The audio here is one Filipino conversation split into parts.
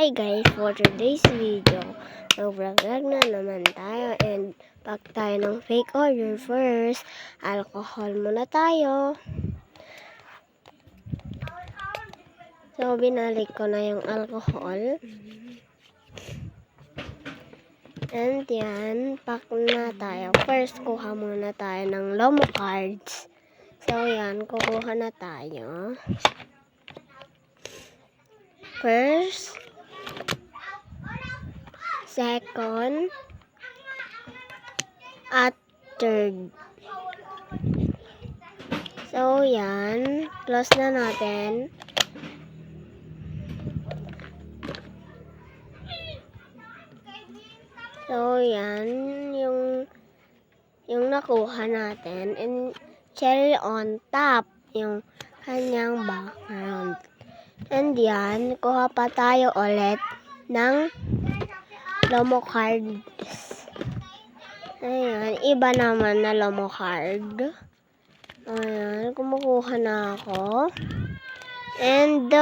Hi guys, for today's video, mag-vlog na naman tayo and pack tayo ng fake order. First, alcohol muna tayo. So, binalik ko na yung alcohol. And yan, pack na tayo. First, kuha muna tayo ng Lomo cards. So, yan, kukuha na tayo. First, second, at third. So, yan. Close na natin. So, yan. Yung nakuha natin. And cherry on top. Yung kanyang background. And yan. Kuha pa tayo ulit ng Lomo cards. Ayan. Iba naman na Lomo card. Ayan. Kumukuha na ako. And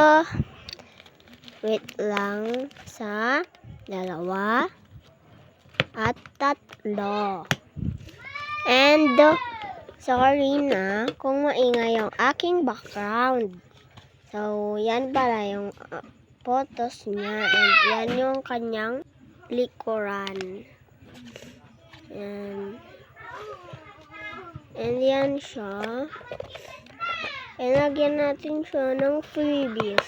wait lang sa dalawa at tatlo. And sorry na kung maingay yung aking background. So, yan pala yung photos niya. And yan yung kanyang likuran. And yan siya. And lagyan natin siya ng freebies.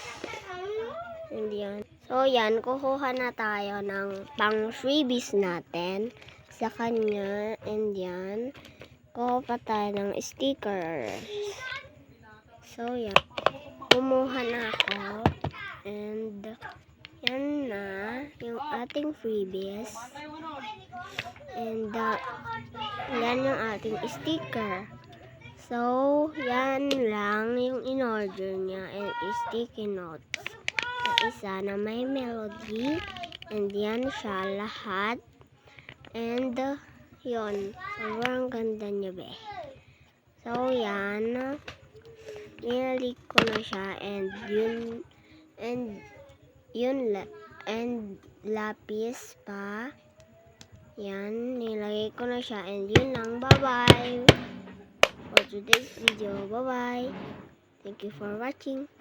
And yan. So, yan. Kukuha na tayo ng pang freebies natin sa kanya. And yan. Kuha pa tayo ng stickers. So, yan. Kumuha na ako. And yan na yung ating freebies. And yan yung ating sticker. So, yan lang yung in-order niya. And sticky notes. Isa na may melody. And yan siya lahat. And yun. Sobrang ganda niya be. So, yan. Nilalik ko na siya. And lapis pa. Yan. Nilagay ko na siya. And yun lang. Bye-bye. For today's video. Bye-bye. Thank you for watching.